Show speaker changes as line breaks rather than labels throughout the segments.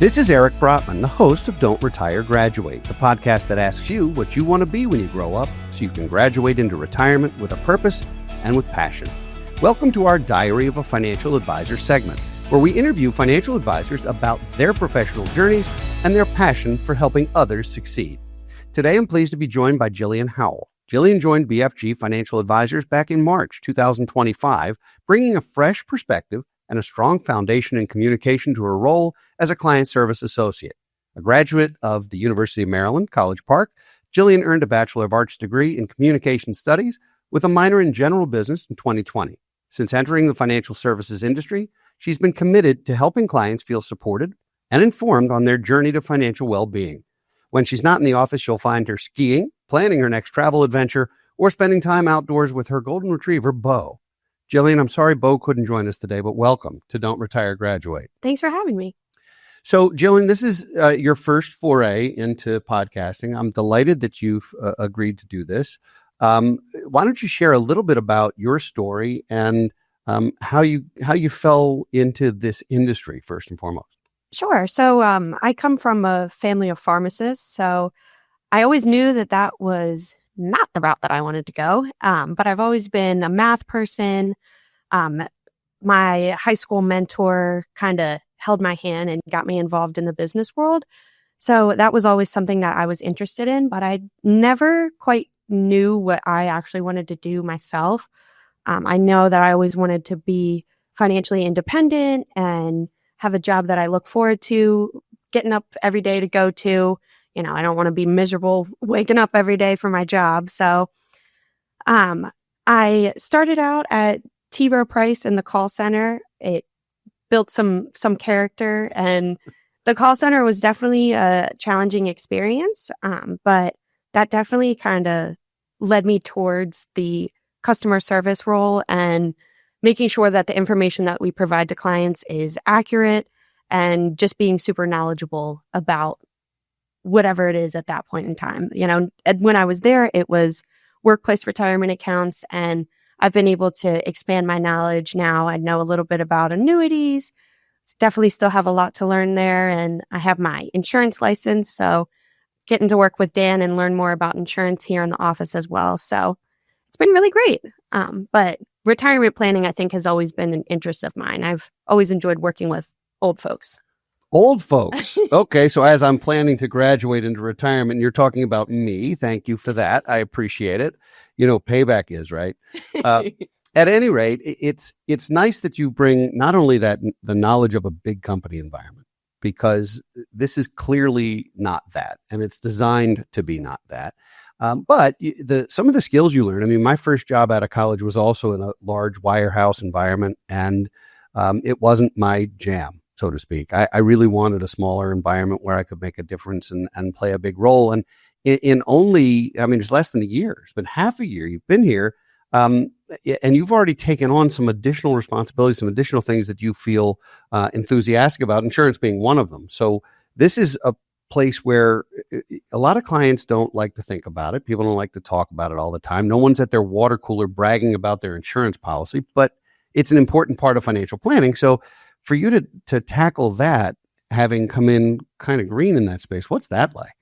This is Eric Brotman, the host of Don't Retire, Graduate, the podcast that asks you what you want to be when you grow up so you can graduate into retirement with a purpose and with passion. Welcome to our Diary of a Financial Advisor segment, where we interview financial advisors about their professional journeys and their passion for helping others succeed. Today, I'm pleased to be joined by Jillian Howell. Jillian joined BFG Financial Advisors back in March 2025, bringing a fresh perspective and a strong foundation in communication to her role as a client service associate. A graduate of the University of Maryland, College Park, Jillian earned a Bachelor of Arts degree in Communication Studies with a minor in General Business in 2020. Since entering the financial services industry, she's been committed to helping clients feel supported and informed on their journey to financial well-being. When she's not in the office, you'll find her skiing, planning her next travel adventure, or spending time outdoors with her golden retriever, Bo. Jillian, I'm sorry Bo couldn't join us today, but welcome to Don't Retire, Graduate.
Thanks for having me.
So, Jillian, this is your first foray into podcasting. I'm delighted that you've agreed to do this. Why don't you share a little bit about your story and how you fell into this industry, first and foremost?
Sure. So I come from a family of pharmacists, so I always knew that was not the route that I wanted to go. But I've always been a math person. My high school mentor kind of held my hand and got me involved in the business world. So that was always something that I was interested in, but I never quite knew what I actually wanted to do myself. I know that I always wanted to be financially independent and have a job that I look forward to getting up every day to go to. You know, I don't want to be miserable waking up every day for my job. So I started out at Rowe Price in the call center. It built some character, and the call center was definitely a challenging experience. But that definitely kind of led me towards the customer service role and making sure that the information that we provide to clients is accurate and just being super knowledgeable about whatever it is at that point in time. You know, when I was there, it was workplace retirement accounts, and I've been able to expand my knowledge now. I know a little bit about annuities. Definitely still have a lot to learn there, and I have my insurance license, so getting to work with Dan and learn more about insurance here in the office as well. So it's been really great. But retirement planning, I think, has always been an interest of mine. I've always enjoyed working with old folks.
Old folks. Okay, so as I'm planning to graduate into retirement, you're talking about me. Thank you for that. I appreciate it. You know, payback is, right? At any rate, it's nice that you bring not only the knowledge of a big company environment, because this is clearly not that, and it's designed to be not that. But some of the skills you learn, I mean, my first job out of college was also in a large wirehouse environment, and it wasn't my jam, so to speak. I really wanted a smaller environment where I could make a difference and play a big role. And in only, I mean, it's less than a year. It's been half a year you've been here, and you've already taken on some additional responsibilities, some additional things that you feel enthusiastic about, insurance being one of them. So this is a place where a lot of clients don't like to think about it. People don't like to talk about it all the time. No one's at their water cooler bragging about their insurance policy, but it's an important part of financial planning. So for you to tackle that, having come in kind of green in that space, what's that like?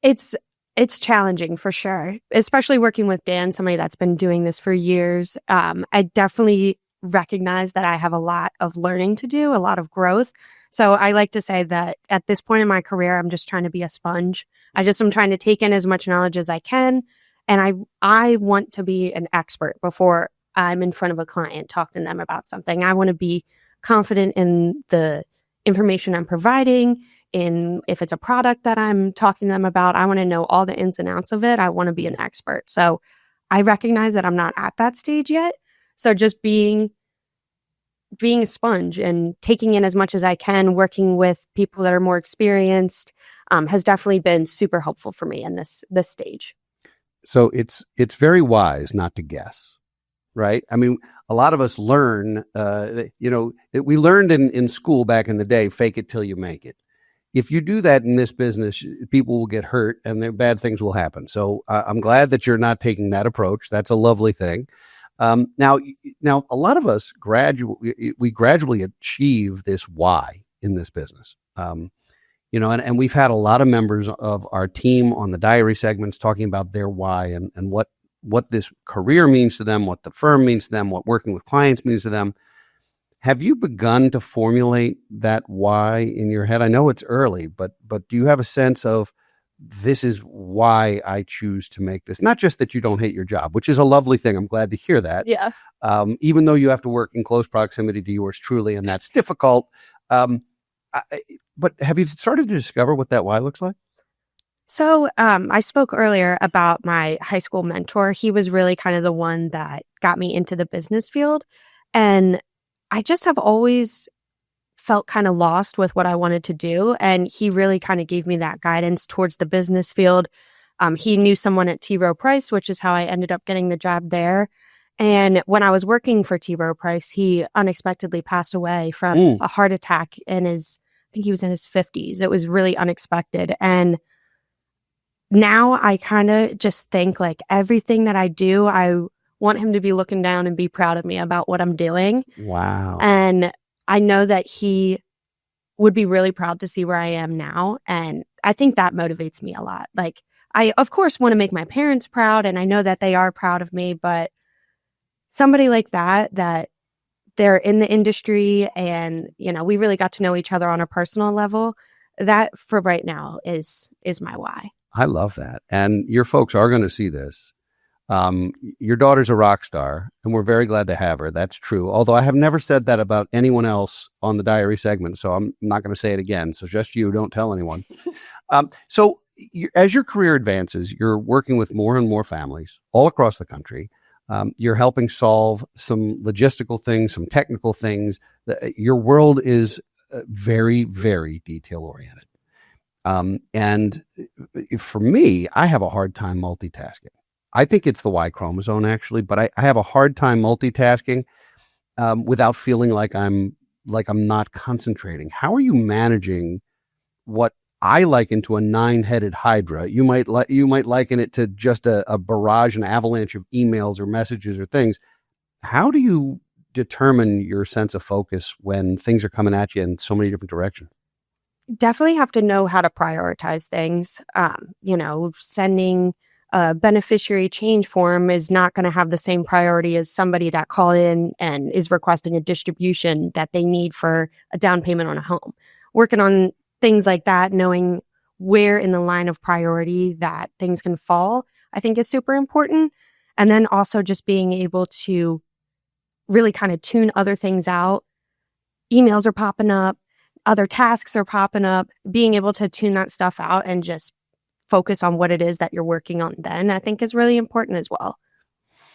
It's challenging for sure, especially working with Dan, somebody that's been doing this for years. I definitely recognize that I have a lot of learning to do, a lot of growth. So I like to say that at this point in my career, I'm just trying to be a sponge. I just am trying to take in as much knowledge as I can. And I want to be an expert before I'm in front of a client talking to them about something. I want to be confident in the information I'm providing, in if it's a product that I'm talking to them about. I want to know all the ins and outs of it. I want to be an expert. So I recognize that I'm not at that stage yet. So just being a sponge and taking in as much as I can, working with people that are more experienced, has definitely been super helpful for me in this stage.
So it's very wise not to guess, right? I mean, a lot of us learn, we learned in school back in the day, fake it till you make it. If you do that in this business, people will get hurt and bad things will happen. So I'm glad that you're not taking that approach. That's a lovely thing. Now, a lot of us gradually achieve this why in this business. And we've had a lot of members of our team on the diary segments talking about their why and what this career means to them, what the firm means to them, what working with clients means to them. Have you begun to formulate that why in your head? I know it's early, but do you have a sense of this is why I choose to make this? Not just that you don't hate your job, which is a lovely thing. I'm glad to hear that.
Yeah.
Even though you have to work in close proximity to yours truly, and that's difficult. But have you started to discover what that why looks like?
So I spoke earlier about my high school mentor. He was really kind of the one that got me into the business field. And I just have always felt kind of lost with what I wanted to do. And he really kind of gave me that guidance towards the business field. He knew someone at Rowe Price, which is how I ended up getting the job there. And when I was working for Rowe Price, he unexpectedly passed away from a heart attack I think he was in his 50s. It was really unexpected. And now I kind of just think like everything that I do, I want him to be looking down and be proud of me about what I'm doing.
Wow.
And I know that he would be really proud to see where I am now. And I think that motivates me a lot. Like, I, of course, want to make my parents proud, and I know that they are proud of me, but somebody like that they're in the industry and, we really got to know each other on a personal level, that for right now is my why.
I love that. And your folks are going to see this. Your daughter's a rock star, and we're very glad to have her. That's true. Although I have never said that about anyone else on the diary segment, so I'm not going to say it again. So just you, don't tell anyone. As your career advances, you're working with more and more families all across the country. You're helping solve some logistical things, some technical things. Your world is very, very detail oriented. And for me, I have a hard time multitasking. I think it's the Y chromosome actually, but I have a hard time multitasking without feeling like I'm not concentrating. How are you managing what I liken to a 9-headed hydra? You might liken it to just a barrage, an avalanche of emails or messages or things. How do you determine your sense of focus when things are coming at you in so many different directions?
Definitely have to know how to prioritize things. Sending a beneficiary change form is not going to have the same priority as somebody that called in and is requesting a distribution that they need for a down payment on a home. Working on things like that, knowing where in the line of priority that things can fall, I think is super important. And then also just being able to really kind of tune other things out. Emails are popping up, other tasks are popping up, being able to tune that stuff out and just focus on what it is that you're working on then, I think is really important as well.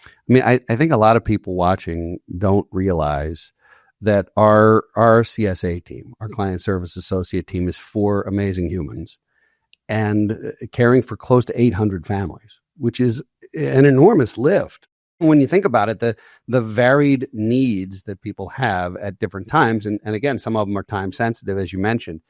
I mean, I think a lot of people watching don't realize that our CSA team, our client service associate team, is 4 amazing humans and caring for close to 800 families, which is an enormous lift. When you think about it, the varied needs that people have at different times, and again, some of them are time sensitive, as you mentioned.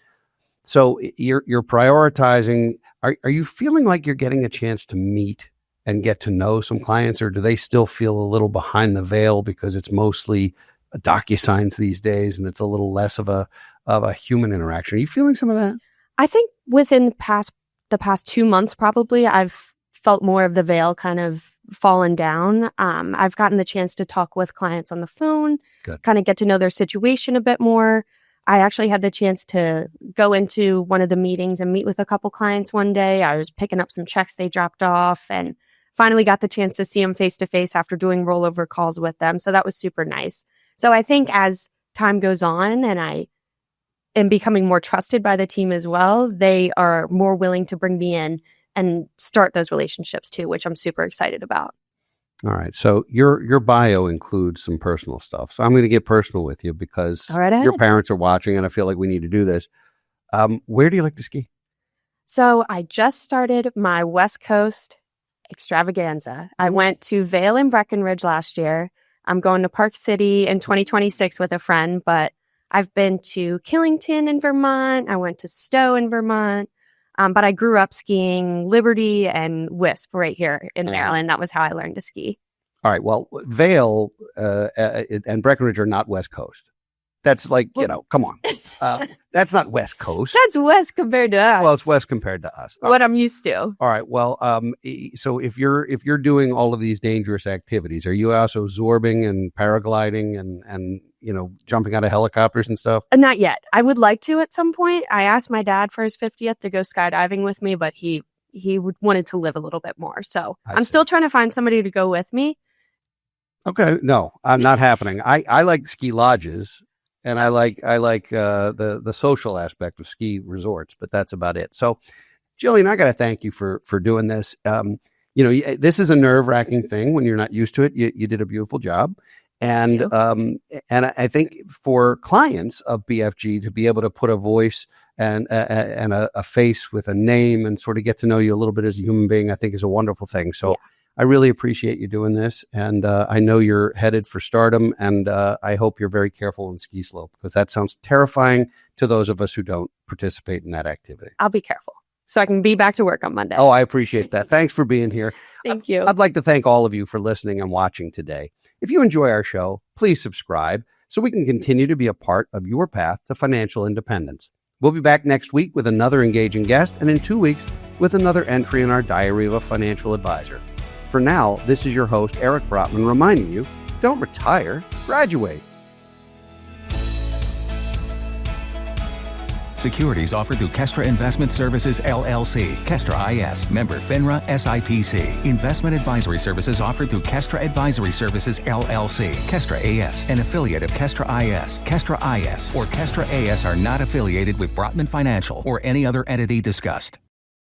So you're prioritizing. Are you feeling like you're getting a chance to meet and get to know some clients, or do they still feel a little behind the veil because it's mostly DocuSigns these days and it's a little less of a human interaction? Are you feeling some of that?
I think within the past 2 months, probably I've felt more of the veil kind of fallen down. I've gotten the chance to talk with clients on the phone, kind of get to know their situation a bit more. I actually had the chance to go into one of the meetings and meet with a couple clients one day. I was picking up some checks they dropped off and finally got the chance to see them face to face after doing rollover calls with them. So that was super nice. So I think as time goes on and I am becoming more trusted by the team as well, they are more willing to bring me in and start those relationships too, which I'm super excited about.
All right. So your bio includes some personal stuff. So I'm going to get personal with you because your parents are watching and I feel like we need to do this. Where do you like to ski?
So I just started my West Coast extravaganza. I went to Vail and Breckenridge last year. I'm going to Park City in 2026 with a friend, but I've been to Killington in Vermont. I went to Stowe in Vermont. But I grew up skiing Liberty and Wisp right here in Maryland. That was how I learned to ski.
All right. Well, Vail and Breckenridge are not West Coast. That's like, come on. That's not West Coast.
That's West compared to us.
Well, it's West compared to us.
What I'm used to.
All right. Well, so if you're doing all of these dangerous activities, are you also absorbing and paragliding and jumping out of helicopters and stuff?
Not yet. I would like to at some point. I asked my dad for his 50th to go skydiving with me, but he wanted to live a little bit more. So I'm still trying to find somebody to go with me.
Okay. No, I'm not happening. I like ski lodges. And I like the social aspect of ski resorts, but that's about it. So, Jillian, I got to thank you for doing this. This is a nerve-wracking thing when you're not used to it. You did a beautiful job, and I think for clients of BFG to be able to put a voice and a face with a name and sort of get to know you a little bit as a human being, I think is a wonderful thing. So. Yeah. I really appreciate you doing this, and I know you're headed for stardom, and I hope you're very careful on ski slope, because that sounds terrifying to those of us who don't participate in that activity.
I'll be careful so I can be back to work on Monday.
Oh, I appreciate that. Thanks for being here.
Thank you.
I'd like to thank all of you for listening and watching today. If you enjoy our show, please subscribe so we can continue to be a part of your path to financial independence. We'll be back next week with another engaging guest, and in 2 weeks with another entry in our Diary of a Financial Advisor. For now, this is your host, Eric Brotman, reminding you, don't retire, graduate.
Securities offered through Kestra Investment Services, LLC, Kestra IS, member FINRA SIPC. Investment advisory services offered through Kestra Advisory Services, LLC, Kestra AS, an affiliate of Kestra IS. Kestra IS or Kestra AS are not affiliated with Brotman Financial or any other entity discussed.